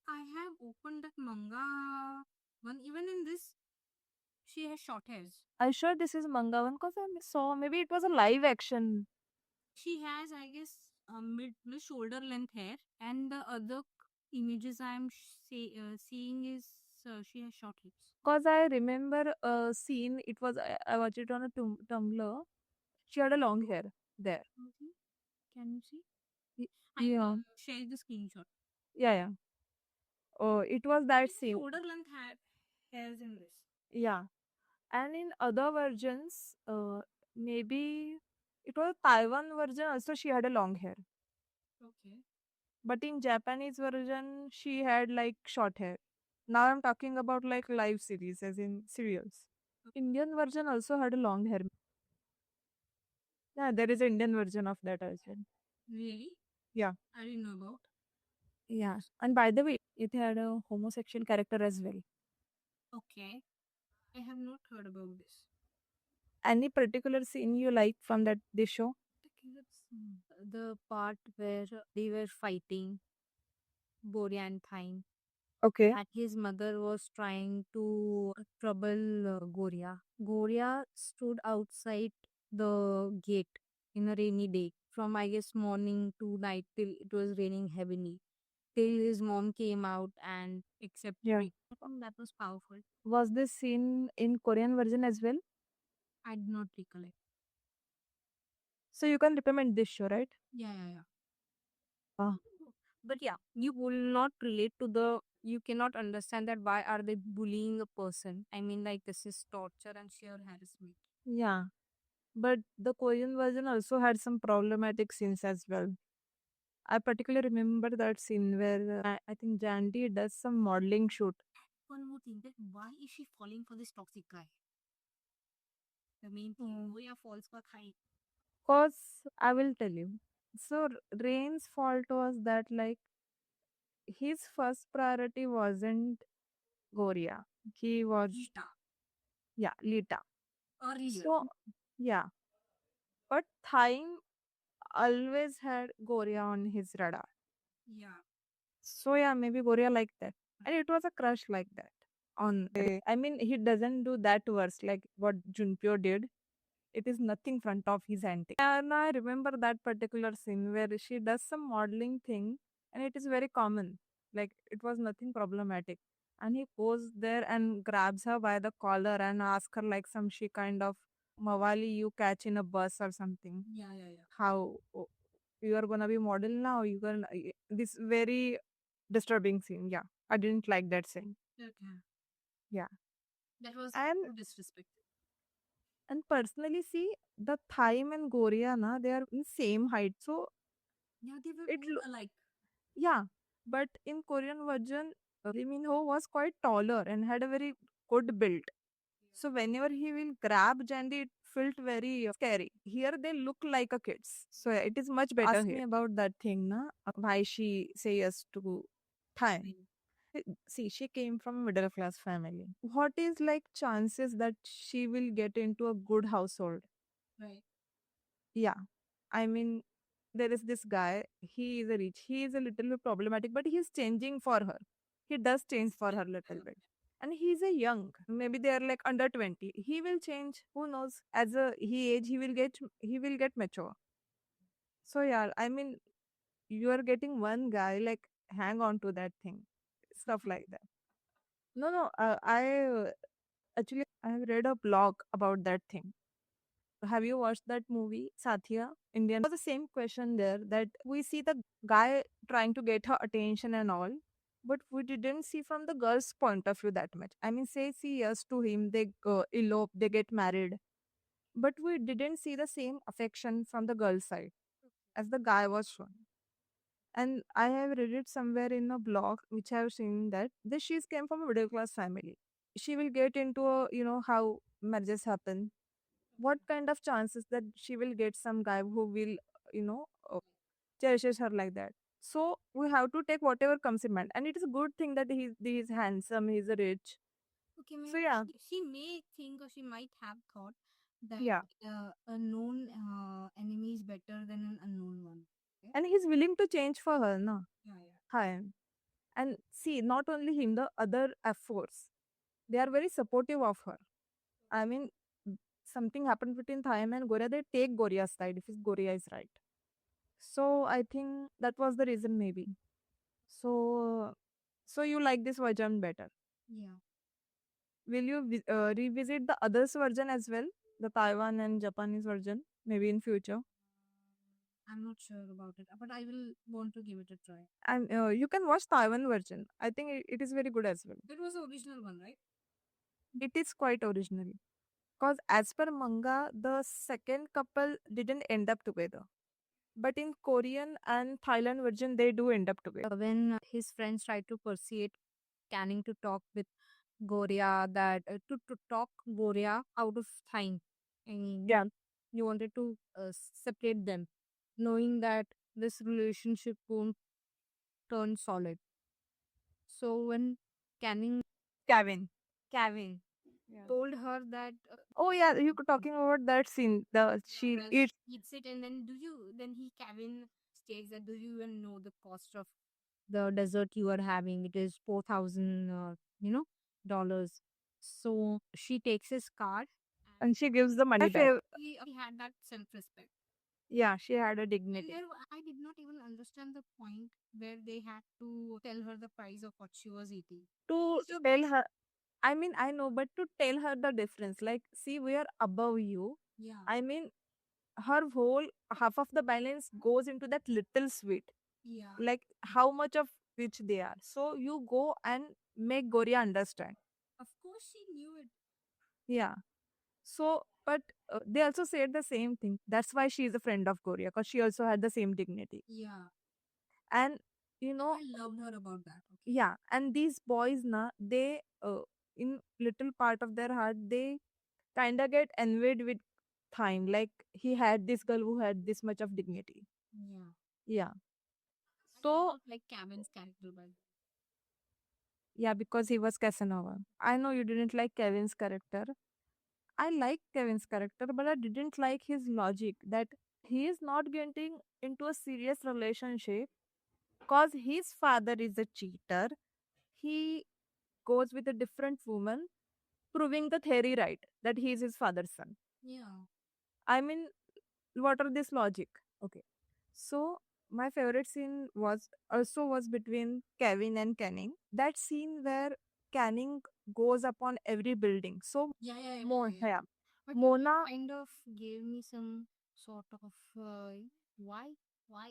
I have opened that manga one. Even in this, she has short hairs. I'm sure this is manga one because I saw maybe it was a live action. She has, I guess, mid shoulder length hair, and the other images I'm seeing is she has short lips. Because I remember a scene. It was I watched it on a Tumblr. She had a long hair there. Okay. Can you see? Y- I Yeah, share the screenshot. yeah. Oh, it was that scene. Shoulder length hairs in this. Yeah, And in other versions, maybe it was Taiwan version also she had a long hair. Okay. But in Japanese version, she had like short hair. Now I'm talking about like live series, as in serials. Indian version also had a long hair. Yeah, there is an Indian version of that as well. Really? Yeah. I didn't know about. Yeah. And by the way, it had a homosexual character as well. Okay. I have not heard about this. Any particular scene you like from that this show? The part where they were fighting Boria and Thyme, Okay. and his mother was trying to trouble Goria. Goria stood outside the gate in a rainy day from, I guess, morning to night till it was raining heavily. Till his mom came out and accepted Yeah. me. That was powerful. Was this scene in Korean version as well? I did not recollect. So you can recommend this show, right? Yeah. Ah. But yeah, you will not relate to the, you cannot understand that why are they bullying a person. I mean, like, this is torture and sheer harassment. Yeah. But the Korean version also had some problematic scenes as well. I particularly remember that scene where I think Jandy does some modeling shoot. One more thing, that why is she falling for this toxic guy? The main thing, Hmm. Goya falls for Kai. Cause I will tell you. So Rain's fault was that like his first priority wasn't Goria. He was Rita. Lita. Earlier. So yeah. But Thyme always had Goria on his radar. Yeah. So yeah, maybe Goria liked that. And it was a crush like that. I mean, he doesn't do that worse like what Junpyo did. It is nothing front of his antic. And I remember that particular scene where she does some modeling thing, and it is very common. Like it was nothing problematic. And he goes there and grabs her by the collar and asks her like some she kind of mawali you catch in a bus or something. Yeah. How you are gonna be model now? You gonna this very disturbing scene. Yeah, I didn't like that scene. Okay. Yeah, That was and disrespect. personally, see the Thyme and Goria, na they are in same height. So Yeah, they were it both alike. yeah, but in Korean version, Lee Min Ho was quite taller and had a very good build. So whenever he will grab Jandy, it felt very scary. Here they look like a kids. So it is much better. Ask me about that thing, na? Why she say yes to Thai. See, she came from a middle class family. What is like chances that she will get into a good household? Right. Yeah. I mean, there is this guy, he is a rich, he is a little bit problematic, but he is changing for her. He does change for her little bit. And he's a young, maybe they are like under 20. He will change. Who knows? As a he age, he will get mature. So yeah, I mean, you are getting one guy, like hang on to that thing. Stuff like that. No, no, actually I have read a blog about that thing. Have you watched that movie, Satya? Indian. It was the same question there that we see the guy trying to get her attention and all, but we didn't see from the girl's point of view that much. I mean, say yes to him, they elope, they get married, but we didn't see the same affection from the girl's side as the guy was shown. And I have read it somewhere in a blog which I have seen that this she's came from a middle class family. She will get into a how marriages happen, what kind of chances that she will get some guy who will you know uh, cherishes her like that. So we have to take whatever comes in mind, and it is a good thing that he's handsome, he's rich. Okay, So maybe yeah, she may think, or she might have thought that yeah, a known enemy is better than an unknown one. Okay? and he's willing to change for her, no? Yeah. Hi. And see, not only him, the other F4s, they are very supportive of her. I mean, something happened between Thayam and Goria, they take Goria's side if Goria is right. So I think that was the reason maybe. So you like this version better. Yeah. Will you revisit the others version as well? The Taiwan and Japanese version, maybe in future. I'm not sure about it, but I will want to give it a try. And you can watch Taiwan version. I think it is very good as well. That was the original one, right? It is quite original. Because as per manga, the second couple didn't end up together. But in Korean and Thailand version, they do end up together. When his friends tried to persuade Canning to talk with Goria, that to talk Goria out of time. I mean, Yeah. you wanted to separate them, knowing that this relationship won't turn solid. So when Canning, Kevin. Kevin Yeah. told her that Oh yeah, you were talking about that scene. The she Raj eats. eats it, and then then he Kevin states that, do you even know the cost of the dessert you are having? It is 4,000, dollars. So she takes his card, And she gives the money my back. he had that self respect. Yeah, she had a And dignity. there, I did not even understand the point where they had to tell her the price of what she was eating. To tell her, I mean, I know, but to tell her the difference, like, see, we are above you. Yeah. I mean, her whole half of the balance goes into that little sweet, Yeah. like how much of which they are. So you go and make Goria understand. Of course, she knew it. Yeah. So, but they also said the same thing. That's why she is a friend of Goria, because she also had the same dignity. Yeah. And you know, I loved her about that. Okay. yeah. And these boys, na, they in little part of their heart, they kind of get envied with time. Like he had this girl who had this much of dignity. Yeah. Yeah. I did So not like Kevin's character, but yeah, because he was Casanova. I know you didn't like Kevin's character. I like Kevin's character, but I didn't like his logic that he is not getting into a serious relationship because his father is a cheater. He goes with a different woman, proving the theory right that he is his father's son. yeah. I mean, what are this logic? Okay. So my favorite scene was between Kevin and Canning. That scene where Canning goes upon every building. So Yeah, yeah, yeah, Mo, yeah. yeah. But Mona. kind of gave me some sort of why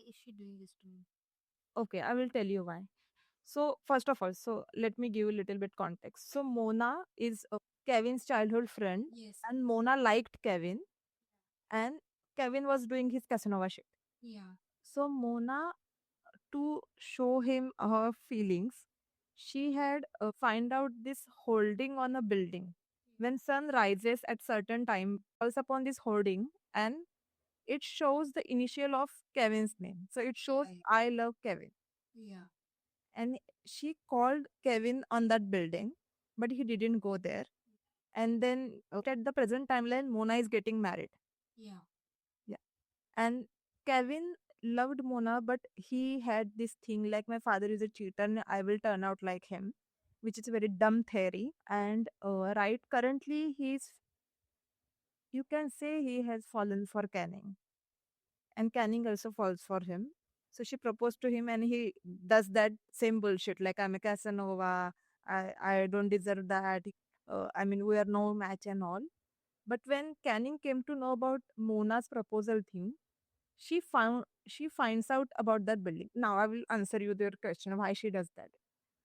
is she doing this to me? Okay, I will tell you why. So first of all, so let me give you a little bit context. So Mona is Kevin's childhood friend, Yes. and Mona liked Kevin, and Kevin was doing his Casanova shit. Yeah. So Mona, to show him her feelings, she had find out this holding on a building. When sun rises at certain time, falls upon this hoarding, and it shows the initial of Kevin's name. So it shows Right. I love Kevin. Yeah. And she called Kevin on that building, but he didn't go there. And then at the present timeline, Mona is getting married. Yeah. Yeah. And Kevin loved Mona, but he had this thing like my father is a cheater and I will turn out like him, which is a very dumb theory. And right, currently you can say he has fallen for Canning, and Canning also falls for him. So she proposed to him, and he does that same bullshit like I'm a Casanova. I don't deserve that. I mean, we are no match and all. But when Canning came to know about Mona's proposal thing, she finds out about that building. Now I will answer you your question why she does that.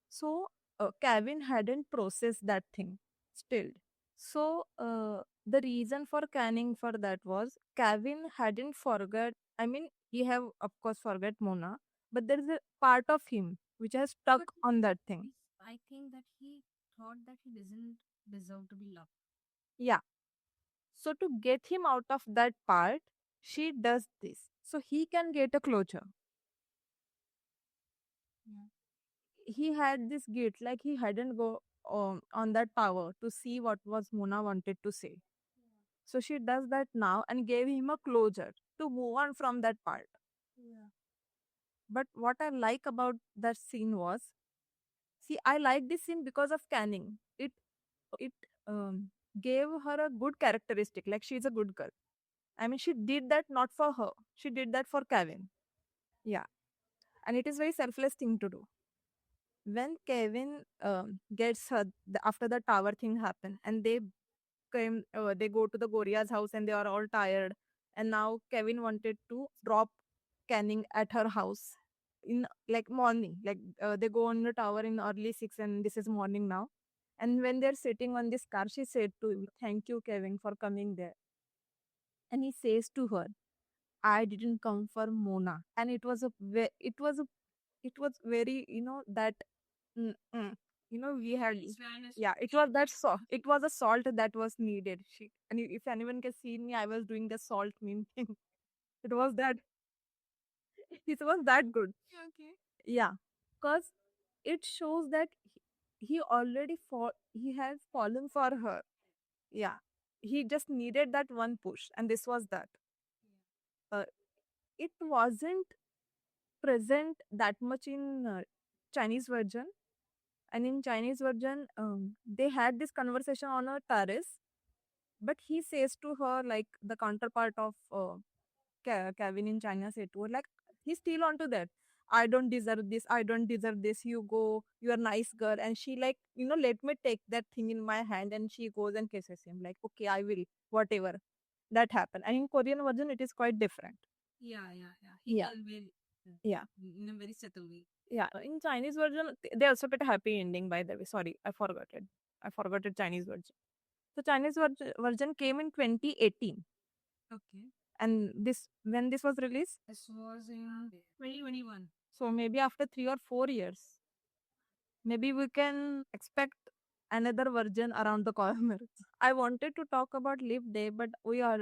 So Kevin hadn't processed that thing still. So the reason for canning for that was Kevin hadn't forgot. I mean, he have of course forget Mona, but there is a part of him which has stuck But on that thing. I think that he thought that he doesn't deserve to be loved. Yeah. So to get him out of that part, she does this. So he can get a closure. Yeah. He had this guilt, like he hadn't go on that tower to see what was Mona wanted to say. So she does that now and gave him a closure to move on from that part. Yeah. But what I like about that scene was, see, I like this scene because of Canning. It gave her a good characteristic, like she's a good girl. I mean, she did that not for her. She did that for Kevin. Yeah, and it is very selfless thing to do. When Kevin gets her after the tower thing happened, and they go to the Goria's house, and they are all tired. And now Kevin wanted to drop Canning at her house in like morning, like they go on the tower in early 6, and this is morning now. And when they're sitting on this car, she said to him, "Thank you, Kevin, for coming there." And he says to her, "I didn't come for Mona." And it was very, that, mm, mm, we had, yeah, it was that salt. It was a salt that was needed. And if anyone can see me, I was doing the salt meme thing. It was that, it was that good. Okay. Yeah, because it shows that he already he has fallen for her. Yeah, he just needed that one push, and this was that. Uh, it wasn't present that much in Chinese version. And in Chinese version, they had this conversation on a terrace, but he says to her, like the counterpart of Kevin in China said to her, like, he's still onto that. "I don't deserve this. I don't deserve this. You go. You're a nice girl." And she, like, let me take that thing in my hand. And she goes and kisses him, like, "Okay, I will. Whatever." That happened. And in Korean version, it is quite different. Yeah, yeah, yeah. Yeah. Will Yeah. in a very subtle way. Yeah. In Chinese version, they also put a happy ending, by the way. Sorry, I forgot it. I forgot the Chinese version. The Chinese version came in 2018. Okay. And when this was released? This was in 2021. So maybe after 3 or 4 years, maybe we can expect another version around the corner. I wanted to talk about Leap Day, but we have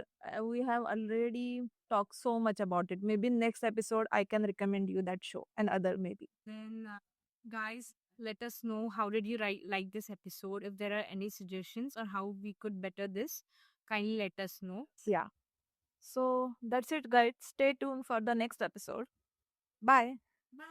already talked so much about it. Maybe next episode I can recommend you that show and other maybe. Then, guys, let us know how did you like this episode. If there are any suggestions or how we could better this, kindly let us know. Yeah. So that's it, guys. Stay tuned for the next episode. Bye. Bye.